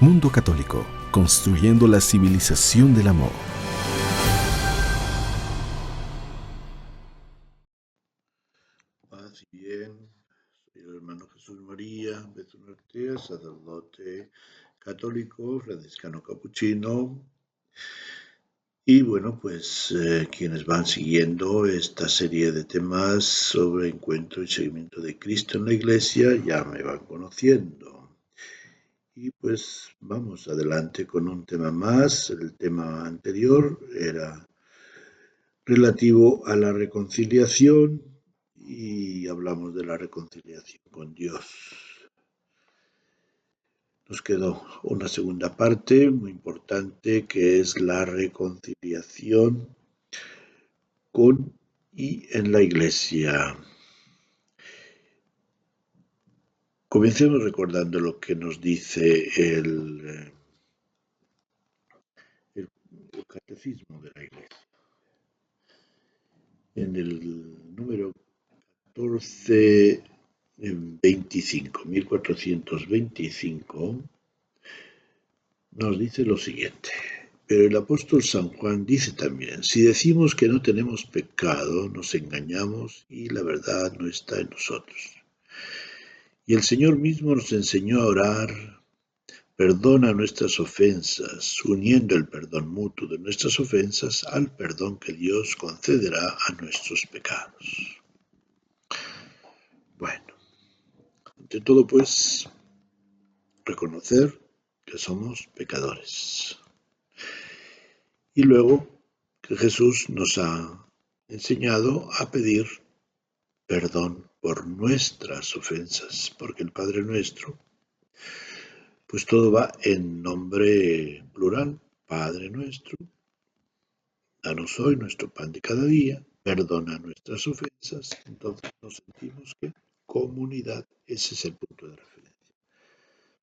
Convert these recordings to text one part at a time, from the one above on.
Mundo Católico, construyendo la civilización del amor. Paz y bien, soy el hermano Jesús María Bezuno Ortega, sacerdote católico, franciscano capuchino. Y bueno, pues quienes van siguiendo esta serie de temas sobre encuentro y seguimiento de Cristo en la Iglesia ya me van conociendo. Y pues vamos adelante con un tema más. El tema anterior era relativo a la reconciliación y hablamos de la reconciliación con Dios. Nos quedó una segunda parte muy importante que es la reconciliación con y en la Iglesia. Comencemos recordando lo que nos dice el Catecismo de la Iglesia. En el número 1425, nos dice lo siguiente. Pero el apóstol San Juan dice también, si decimos que no tenemos pecado, nos engañamos y la verdad no está en nosotros. Y el Señor mismo nos enseñó a orar, perdona nuestras ofensas, uniendo el perdón mutuo de nuestras ofensas al perdón que Dios concederá a nuestros pecados. Bueno, ante todo pues, reconocer que somos pecadores. Y luego que Jesús nos ha enseñado a pedir perdón por nuestras ofensas, porque el Padre Nuestro, pues todo va en nombre plural, Padre Nuestro, danos hoy nuestro pan de cada día, perdona nuestras ofensas, entonces nos sentimos que comunidad, ese es el punto de referencia.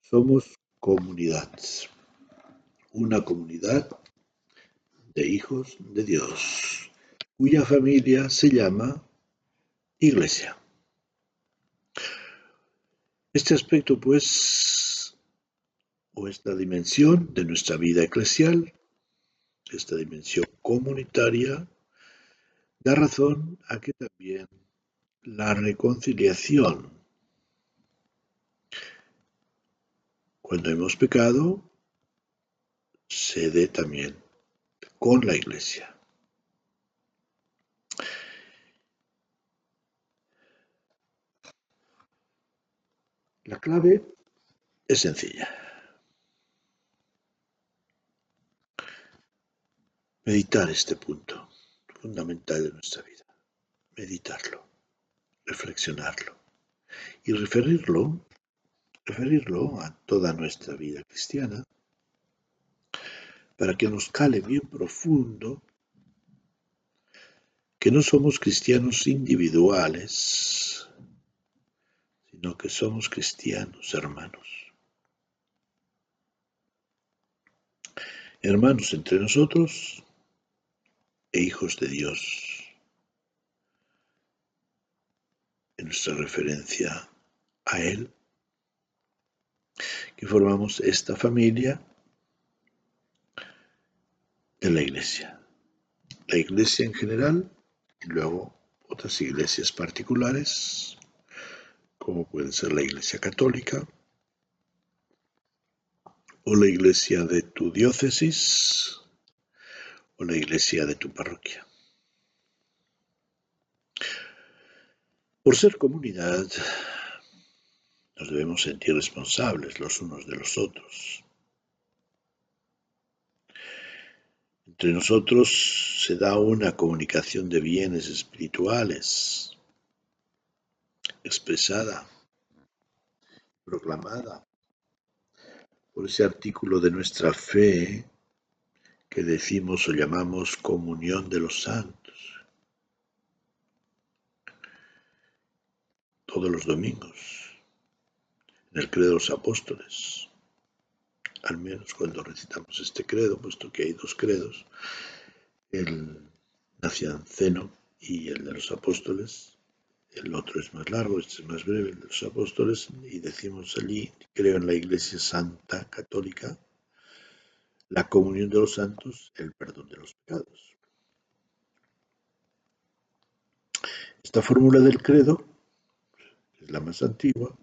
Somos comunidad, una comunidad de hijos de Dios, cuya familia se llama Iglesia. Este aspecto, pues, o esta dimensión de nuestra vida eclesial, esta dimensión comunitaria, da razón a que también la reconciliación, cuando hemos pecado, se dé también con la Iglesia. La clave es sencilla. Meditar este punto fundamental de nuestra vida. Meditarlo, reflexionarlo y referirlo a toda nuestra vida cristiana para que nos cale bien profundo que no somos cristianos individuales, sino que somos cristianos hermanos. Hermanos entre nosotros e hijos de Dios, en nuestra referencia a Él, que formamos esta familia de la Iglesia. La Iglesia en general y luego otras iglesias particulares, como puede ser la Iglesia Católica o la Iglesia de tu diócesis o la Iglesia de tu parroquia. Por ser comunidad, nos debemos sentir responsables los unos de los otros. Entre nosotros se da una comunicación de bienes espirituales, expresada, proclamada por ese artículo de nuestra fe que decimos o llamamos comunión de los santos, todos los domingos, en el credo de los apóstoles, al menos cuando recitamos este credo, puesto que hay dos credos, el nacianceno y el de los apóstoles. el otro es más largo, este es más breve, el de los apóstoles, y decimos allí, creo en la Iglesia Santa Católica, la comunión de los santos, el perdón de los pecados. Esta fórmula del credo, que es la más antigua,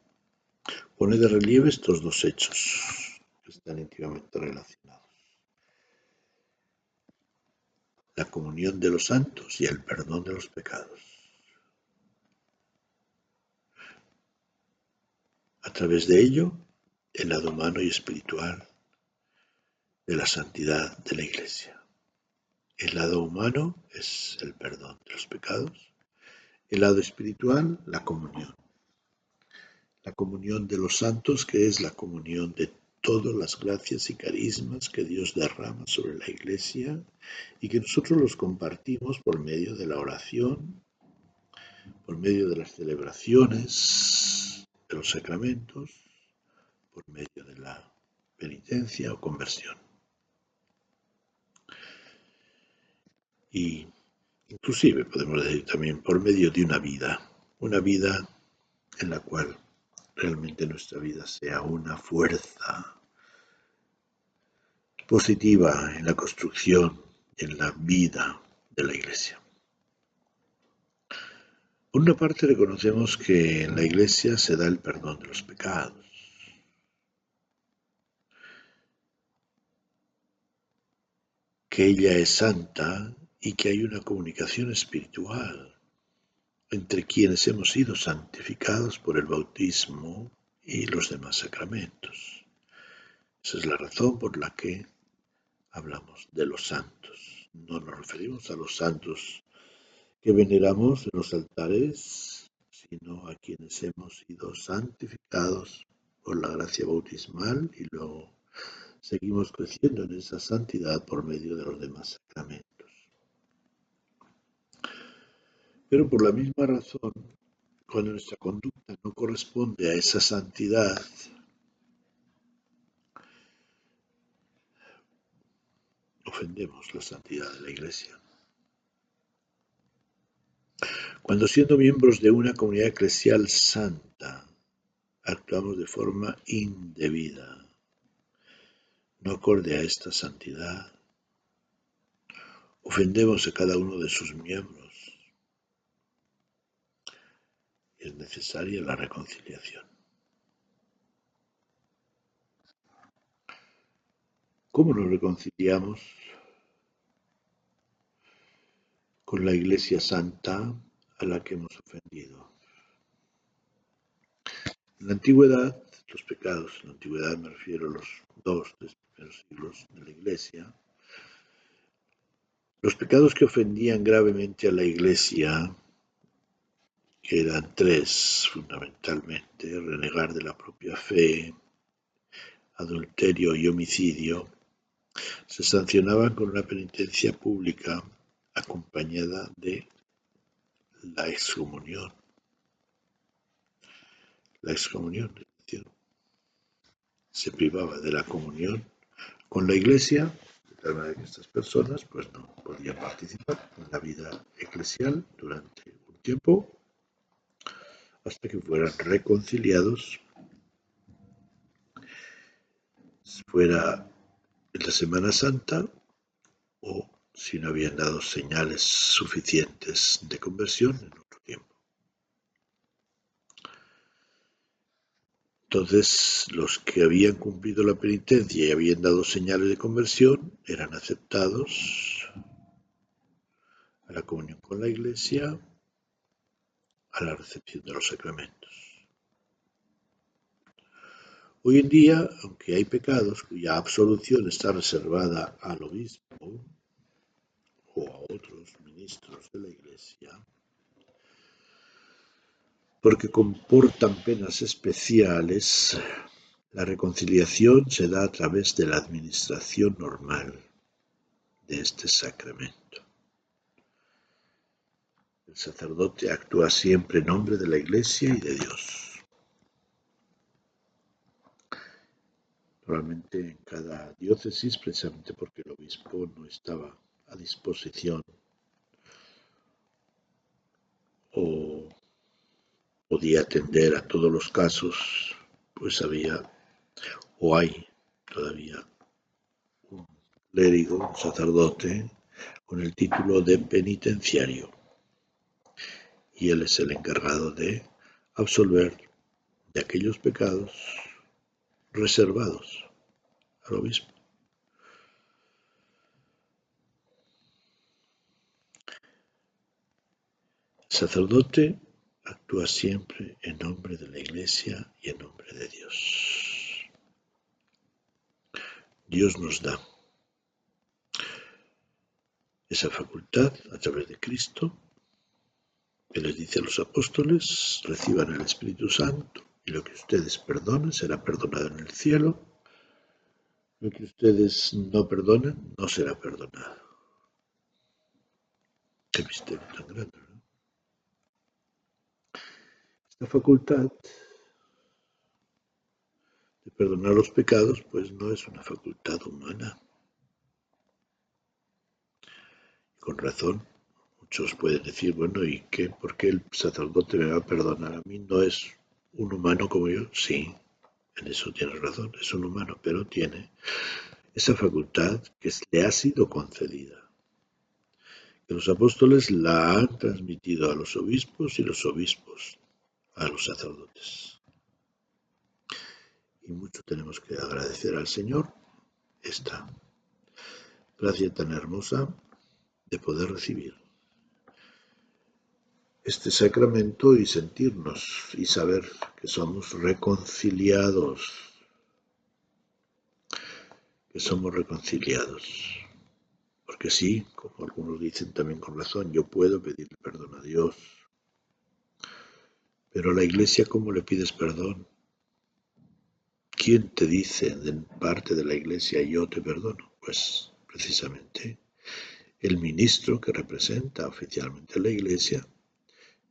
pone de relieve estos dos hechos que están íntimamente relacionados: la comunión de los santos y el perdón de los pecados. A través de ello, el lado humano y espiritual de la santidad de la Iglesia. El lado humano es el perdón de los pecados, el lado espiritual, la comunión. La comunión de los santos, que es la comunión de todas las gracias y carismas que Dios derrama sobre la Iglesia y que nosotros los compartimos por medio de la oración, por medio de las celebraciones, de los sacramentos, por medio de la penitencia o conversión. Y inclusive podemos decir también por medio de una vida en la cual realmente nuestra vida sea una fuerza positiva en la construcción, en la vida de la Iglesia. Por una parte reconocemos que en la Iglesia se da el perdón de los pecados, que ella es santa y que hay una comunicación espiritual entre quienes hemos sido santificados por el bautismo y los demás sacramentos. Esa es la razón por la que hablamos de los santos. No nos referimos a los santos que veneramos en los altares, sino a quienes hemos sido santificados por la gracia bautismal y luego seguimos creciendo en esa santidad por medio de los demás sacramentos. Pero por la misma razón, cuando nuestra conducta no corresponde a esa santidad, ofendemos la santidad de la Iglesia. Cuando siendo miembros de una comunidad eclesial santa, actuamos de forma indebida, no acorde a esta santidad, ofendemos a cada uno de sus miembros. Es necesaria la reconciliación. ¿Cómo nos reconciliamos con la Iglesia Santa a la que hemos ofendido? En la antigüedad, los pecados, en la antigüedad me refiero a los 2 primeros siglos de la Iglesia, los pecados que ofendían gravemente a la Iglesia eran 3 fundamentalmente: renegar de la propia fe, adulterio y homicidio. Se sancionaban con una penitencia pública acompañada de la excomunión. La excomunión, es decir, se privaba de la comunión con la Iglesia, de tal manera que estas personas pues no podían participar en la vida eclesial durante un tiempo hasta que fueran reconciliados, fuera en la Semana Santa o si no habían dado señales suficientes de conversión en otro tiempo. Entonces, los que habían cumplido la penitencia y habían dado señales de conversión eran aceptados a la comunión con la Iglesia, a la recepción de los sacramentos. Hoy en día, aunque hay pecados cuya absolución está reservada al obispo o a otros ministros de la Iglesia, porque comportan penas especiales, la reconciliación se da a través de la administración normal de este sacramento. El sacerdote actúa siempre en nombre de la Iglesia y de Dios. Normalmente en cada diócesis, precisamente porque el obispo no estaba a disposición o podía atender a todos los casos, pues había o hay todavía un clérigo, un sacerdote, con el título de penitenciario. Y él es el encargado de absolver de aquellos pecados reservados al obispo. El sacerdote actúa siempre en nombre de la Iglesia y en nombre de Dios. Dios nos da esa facultad a través de Cristo, que les dice a los apóstoles: reciban el Espíritu Santo, y lo que ustedes perdonen será perdonado en el cielo, lo que ustedes no perdonen no será perdonado. Qué misterio tan grande, ¿no? Esta facultad de perdonar los pecados, pues no es una facultad humana. Con razón, muchos pueden decir, bueno, ¿y qué? ¿Por qué el sacerdote me va a perdonar a mí? ¿No es un humano como yo? Sí, en eso tienes razón, es un humano, pero tiene esa facultad que le ha sido concedida. Que los apóstoles la han transmitido a los obispos y los obispos a los sacerdotes. Y mucho tenemos que agradecer al Señor esta gracia tan hermosa de poder recibir este sacramento y sentirnos y saber que somos reconciliados, Porque sí, como algunos dicen también con razón, yo puedo pedirle perdón a Dios, pero a la Iglesia, ¿cómo le pides perdón? ¿Quién te dice de parte de la Iglesia yo te perdono? Pues precisamente el ministro que representa oficialmente a la Iglesia,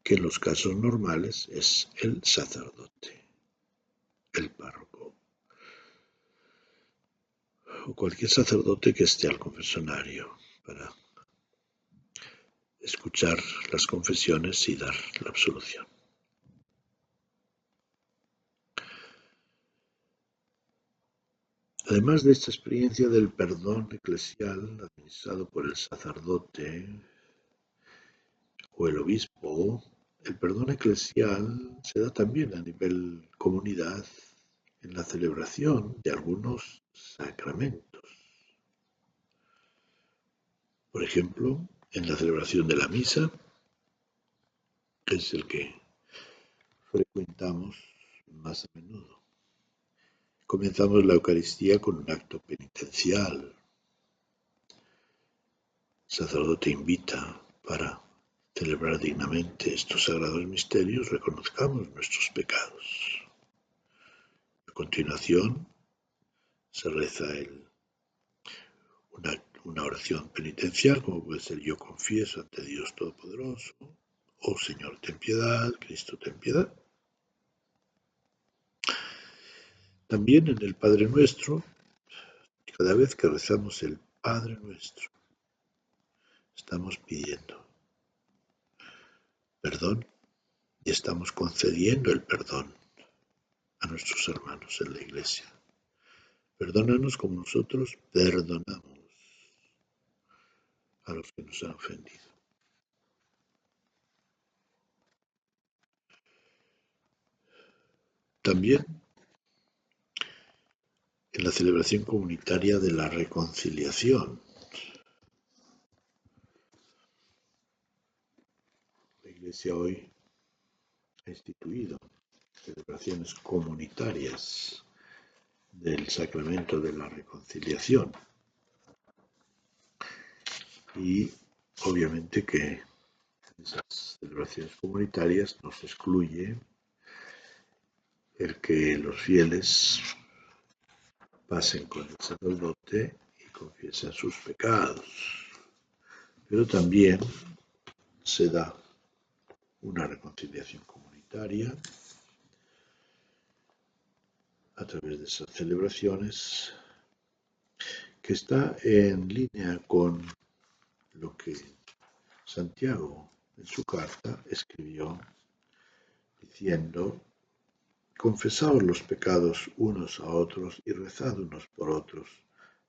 que en los casos normales es el sacerdote, el párroco, o cualquier sacerdote que esté al confesionario para escuchar las confesiones y dar la absolución. Además de esta experiencia del perdón eclesial administrado por el sacerdote o el obispo, el perdón eclesial se da también a nivel comunidad en la celebración de algunos sacramentos. Por ejemplo, en la celebración de la misa, que es el que frecuentamos más a menudo. Comenzamos la Eucaristía con un acto penitencial. El sacerdote invita para celebrar dignamente estos sagrados misterios, reconozcamos nuestros pecados. A continuación, se reza una oración penitencial, como puede ser: yo confieso ante Dios Todopoderoso, oh Señor, ten piedad, Cristo, ten piedad. También en el Padre Nuestro, cada vez que rezamos el Padre Nuestro, estamos pidiendo perdón y estamos concediendo el perdón a nuestros hermanos en la Iglesia. Perdónanos como nosotros perdonamos a los que nos han ofendido. También en la celebración comunitaria de la reconciliación. La Iglesia hoy ha instituido celebraciones comunitarias del sacramento de la reconciliación. Y obviamente que en esas celebraciones comunitarias no se excluye el que los fieles pasen con el sacerdote y confiesen sus pecados. Pero también se da una reconciliación comunitaria a través de esas celebraciones, que está en línea con lo que Santiago en su carta escribió diciendo: confesaos los pecados unos a otros y rezad unos por otros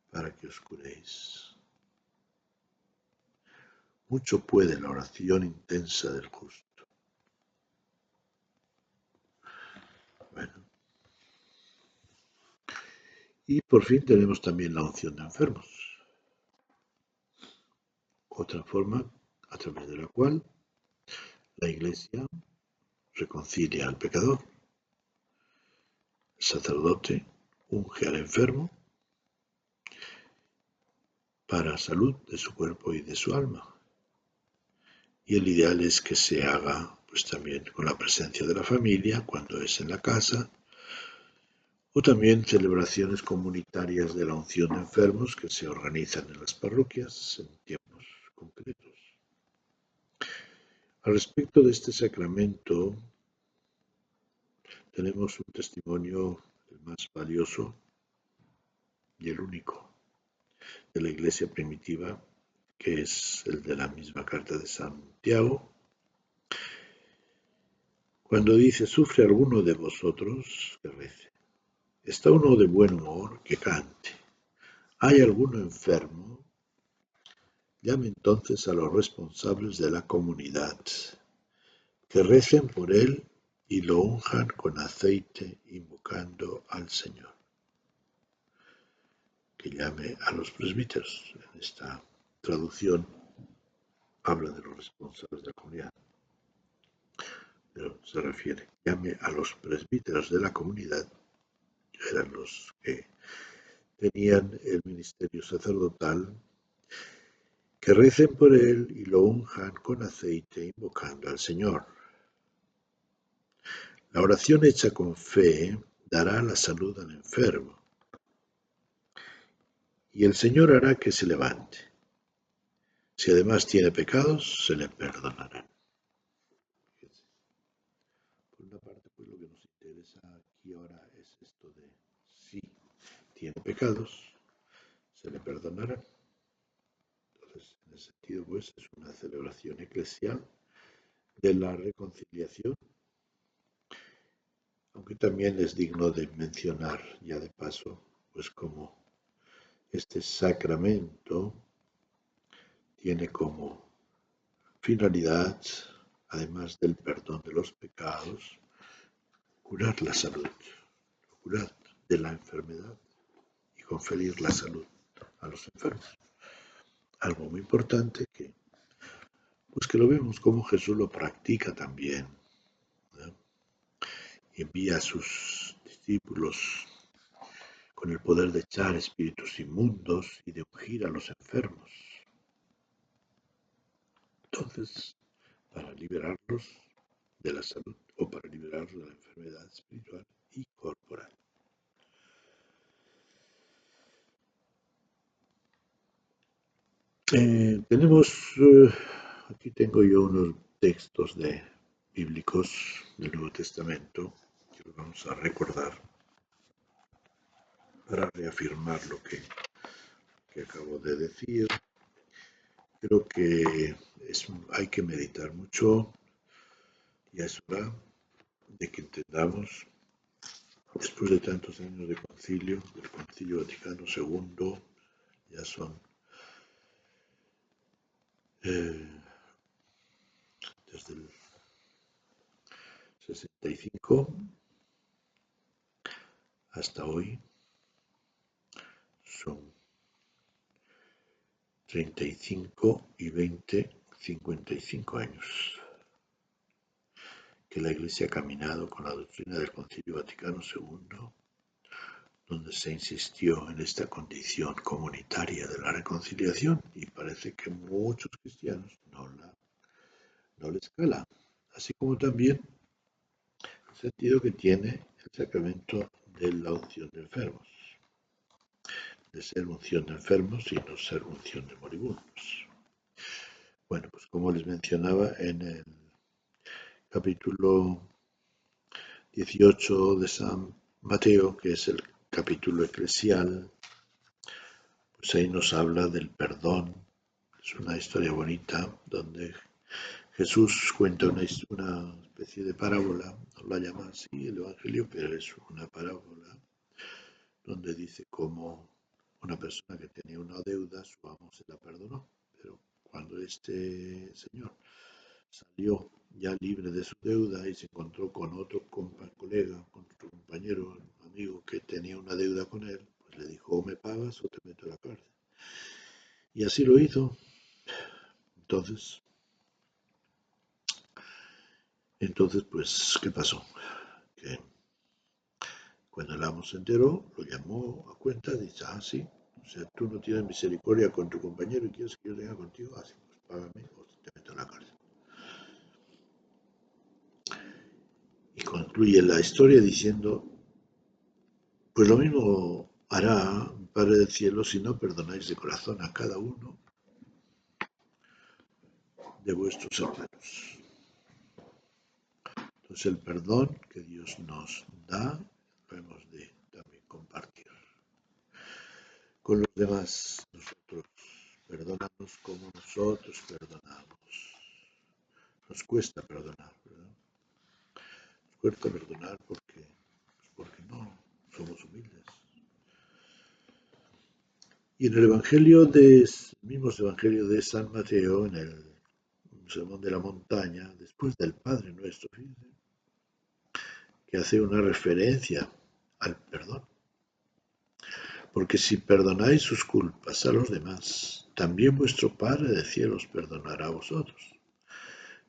para que os curéis. Mucho puede la oración intensa del justo. Bueno, y por fin tenemos también la unción de enfermos. Otra forma a través de la cual la Iglesia reconcilia al pecador. El sacerdote unge al enfermo para salud de su cuerpo y de su alma. Y el ideal es que se haga pues también con la presencia de la familia cuando es en la casa, o también celebraciones comunitarias de la unción de enfermos que se organizan en las parroquias en tiempos concretos. Al respecto de este sacramento, tenemos un testimonio el más valioso y el único de la Iglesia primitiva, que es el de la misma carta de Santiago, cuando dice: ¿sufre alguno de vosotros? Que rece. ¿Está uno de buen humor? Que cante. ¿Hay alguno enfermo? Llame entonces a los responsables de la comunidad, que recen por él y lo unjan con aceite, invocando al Señor. Que llame a los presbíteros. En esta traducción habla de los responsables de la comunidad, pero se refiere: llame a los presbíteros de la comunidad, que eran los que tenían el ministerio sacerdotal, que recen por él y lo unjan con aceite, invocando al Señor. La oración hecha con fe dará la salud al enfermo, y el Señor hará que se levante. Si además tiene pecados, se le perdonarán. Por una parte, pues lo que nos interesa aquí ahora es esto de si tiene pecados, se le perdonarán. Entonces, en ese sentido, pues es una celebración eclesial de la reconciliación, aunque también es digno de mencionar ya de paso, pues como este sacramento tiene como finalidad, además del perdón de los pecados, curar la salud, curar de la enfermedad y conferir la salud a los enfermos. Algo muy importante pues que lo vemos como Jesús lo practica también, ¿no? Y envía a sus discípulos con el poder de echar espíritus inmundos y de ungir a los enfermos. Entonces, para liberarlos de la salud o para liberarlos de la enfermedad espiritual y corporal. Aquí tengo yo unos textos bíblicos del Nuevo Testamento que los vamos a recordar para reafirmar lo que acabo de decir. Creo que hay que meditar mucho y es hora de que entendamos, después de tantos años de concilio, del Concilio Vaticano II, ya son desde el 65 hasta hoy, son 35 y 20, 55 años que la Iglesia ha caminado con la doctrina del Concilio Vaticano II, donde se insistió en esta condición comunitaria de la reconciliación, y parece que muchos cristianos no les cala, así como también el sentido que tiene el sacramento de la unción de enfermos, de ser unción de enfermos y no ser unción de moribundos. Bueno, pues como les mencionaba en el capítulo 18 de San Mateo, que es el capítulo eclesial, pues ahí nos habla del perdón. Es una historia bonita donde Jesús cuenta una especie de parábola, no la llama así el Evangelio, pero es una parábola donde dice cómo una persona que tenía una deuda, su amo se la perdonó, pero cuando este señor salió ya libre de su deuda y se encontró con otro colega, con otro compañero, amigo que tenía una deuda con él, pues le dijo, o me pagas o te meto a la cárcel. Y así lo hizo. Entonces, pues, ¿qué pasó? Que cuando el amo se enteró, lo llamó a cuenta y dice, ah, sí, o sea, tú no tienes misericordia con tu compañero y quieres que yo tenga contigo, así, pues págame o te meto en la cárcel. Y concluye la historia diciendo, pues lo mismo hará mi Padre del Cielo si no perdonáis de corazón a cada uno de vuestros hermanos. Entonces el perdón que Dios nos da lo hemos de también compartir con los demás. Nosotros perdonamos como nosotros perdonamos. Nos cuesta perdonar, ¿verdad? Nos cuesta perdonar porque no somos humildes. Y en el mismo Evangelio de San Mateo, en el Sermón de la Montaña, después del Padre Nuestro, fíjense, que hace una referencia al perdón. Porque si perdonáis sus culpas a los demás, también vuestro Padre de cielos perdonará a vosotros.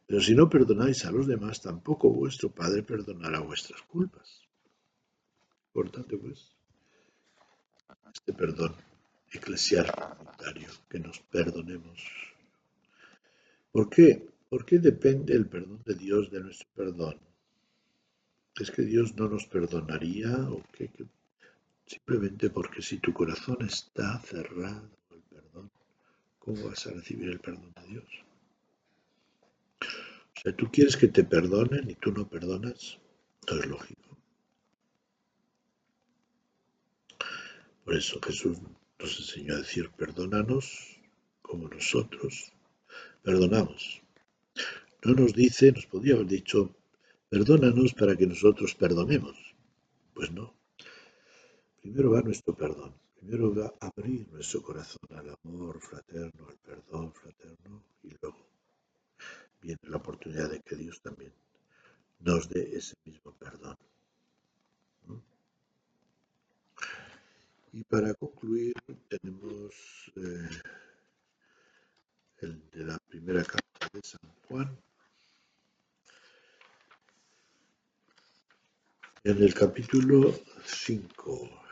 Pero si no perdonáis a los demás, tampoco vuestro Padre perdonará vuestras culpas. Importante, pues, este perdón eclesial comunitario, que nos perdonemos. ¿Por qué? ¿Por qué depende el perdón de Dios de nuestro perdón? ¿Es que Dios no nos perdonaría o qué? Simplemente porque si tu corazón está cerrado al perdón, ¿cómo vas a recibir el perdón de Dios? O sea, tú quieres que te perdonen y tú no perdonas, no es lógico. Por eso Jesús nos enseñó a decir, perdónanos como nosotros perdonamos. No nos dice, nos podría haber dicho, perdónanos para que nosotros perdonemos. Pues no. Primero va nuestro perdón. Primero va a abrir nuestro corazón al amor fraterno, al perdón fraterno, y luego viene la oportunidad de que Dios también nos dé ese mismo perdón. Y para concluir tenemos el de la primera carta de San Juan. En el capítulo 5,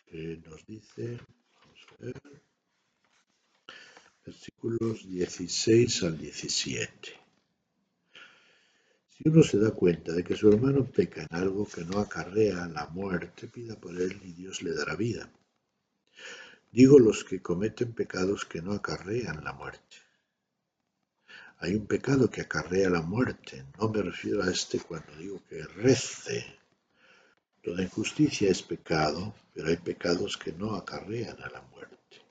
que nos dice, vamos a ver, versículos 16 al 17. Si uno se da cuenta de que su hermano peca en algo que no acarrea la muerte, pida por él y Dios le dará vida. Digo los que cometen pecados que no acarrean la muerte. Hay un pecado que acarrea la muerte. No me refiero a este cuando digo que rece. Toda injusticia es pecado, pero hay pecados que no acarrean a la muerte.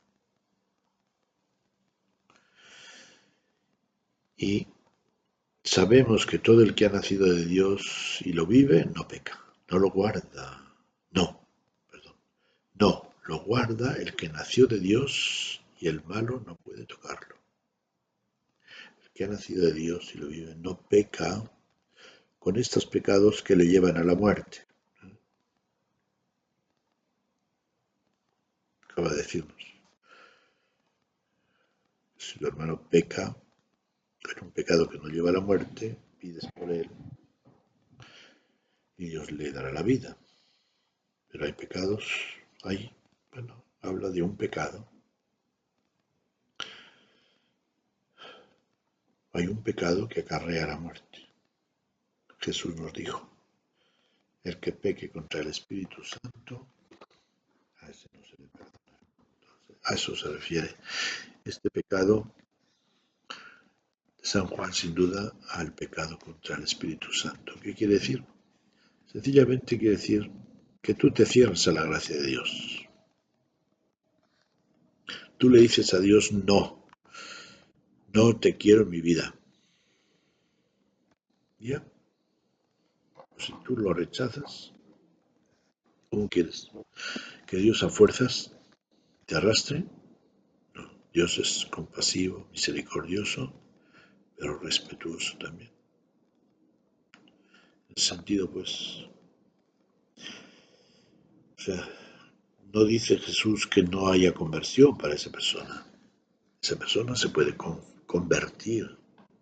Y sabemos que todo el que ha nacido de Dios y lo vive, no peca, no lo guarda. No, lo guarda el que nació de Dios y el malo no puede tocarlo. El que ha nacido de Dios y lo vive no peca con estos pecados que le llevan a la muerte. Acaba de decirnos. Si tu hermano peca, con un pecado que no lleva a la muerte, pides por él y Dios le dará la vida. Pero hay pecados, habla de un pecado. Hay un pecado que acarrea la muerte. Jesús nos dijo, el que peque contra el Espíritu Santo, a ese no se le perdona. Entonces, a eso se refiere este pecado de San Juan, sin duda, al pecado contra el Espíritu Santo. ¿Qué quiere decir? Sencillamente quiere decir que tú te cierras a la gracia de Dios. Tú le dices a Dios, no no te quiero en mi vida. ¿Ya? Si tú lo rechazas, ¿cómo quieres? ¿Que Dios a fuerzas te arrastre? No, Dios es compasivo, misericordioso, pero respetuoso también. En ese sentido, pues, o sea, no dice Jesús que no haya conversión para esa persona. Esa persona se puede convertir,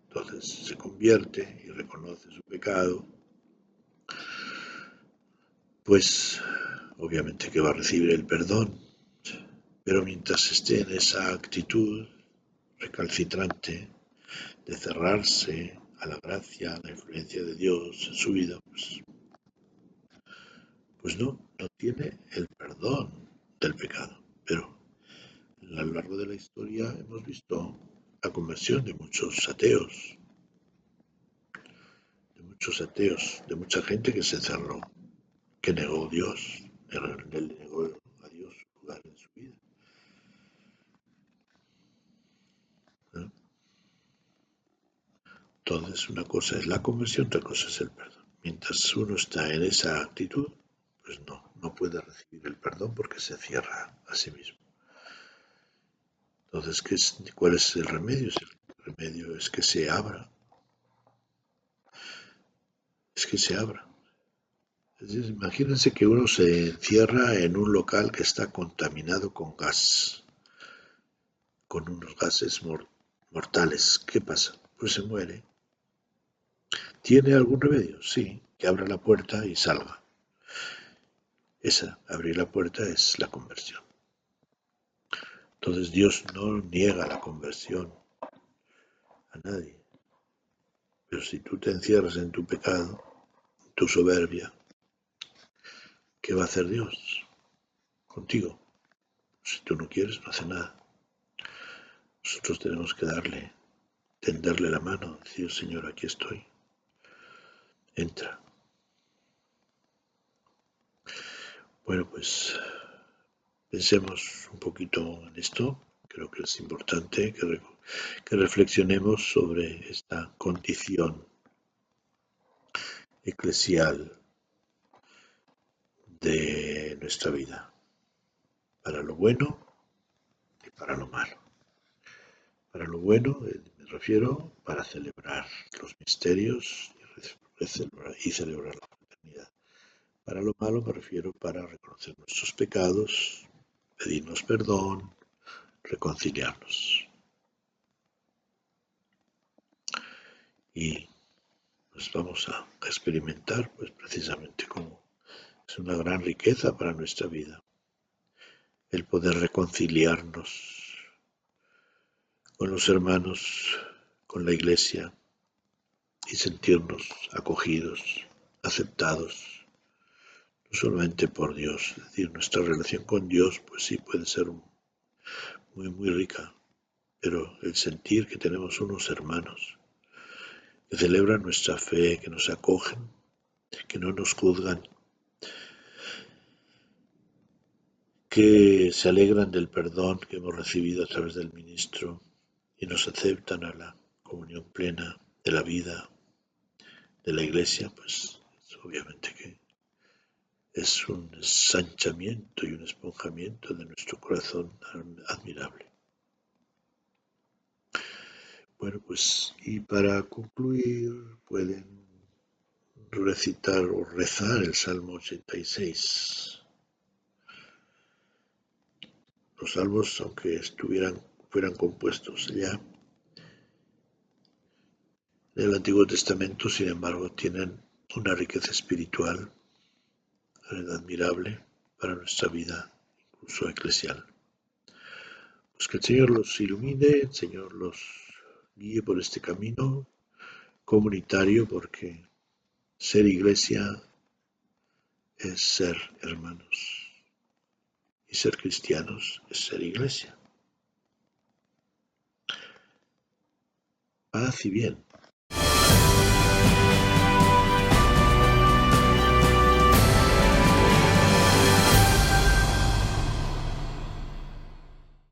entonces se convierte y reconoce su pecado, pues obviamente que va a recibir el perdón, pero mientras esté en esa actitud recalcitrante de cerrarse a la gracia, a la influencia de Dios en su vida, pues no tiene el perdón del pecado. Pero a lo largo de la historia hemos visto la conversión de mucha gente que se cerró, que negó a Dios, le negó a Dios su lugar en su vida. ¿No? Entonces, una cosa es la conversión, otra cosa es el perdón. Mientras uno está en esa actitud, pues no puede recibir el perdón porque se cierra a sí mismo. Entonces, ¿cuál es el remedio? El remedio es que se abra, es que se abra. Es decir, imagínense que uno se encierra en un local que está contaminado con gas, con unos gases mortales. ¿Qué pasa? Pues se muere. ¿Tiene algún remedio? Sí, que abra la puerta y salga. Abrir la puerta es la conversión. Entonces Dios no niega la conversión a nadie. Pero si tú te encierras en tu pecado, en tu soberbia, ¿qué va a hacer Dios contigo? Si tú no quieres, no hace nada. Nosotros tenemos que tenderle la mano, decir, Señor, aquí estoy. Entra. Bueno, pues pensemos un poquito en esto. Creo que es importante que reflexionemos sobre esta condición eclesial de nuestra vida, para lo bueno y para lo malo. Para lo bueno, me refiero para celebrar los misterios y celebrar la fraternidad. Para lo malo me refiero para reconocer nuestros pecados, pedirnos perdón, reconciliarnos. Y pues vamos a experimentar, pues precisamente como es una gran riqueza para nuestra vida, el poder reconciliarnos con los hermanos, con la Iglesia y sentirnos acogidos, aceptados, no solamente por Dios, es decir, nuestra relación con Dios, pues sí puede ser muy rica, pero el sentir que tenemos unos hermanos que celebran nuestra fe, que nos acogen, que no nos juzgan, que se alegran del perdón que hemos recibido a través del ministro y nos aceptan a la comunión plena de la vida de la Iglesia, pues obviamente que es un ensanchamiento y un esponjamiento de nuestro corazón admirable. Bueno, pues y para concluir pueden recitar o rezar el Salmo 86. Los salmos, aunque fueran compuestos ya en el Antiguo Testamento, sin embargo, tienen una riqueza espiritual admirable para nuestra vida, incluso eclesial. Pues que el Señor los ilumine, el Señor los guíe por este camino comunitario, porque ser iglesia es ser hermanos y ser cristianos es ser iglesia. Paz y bien.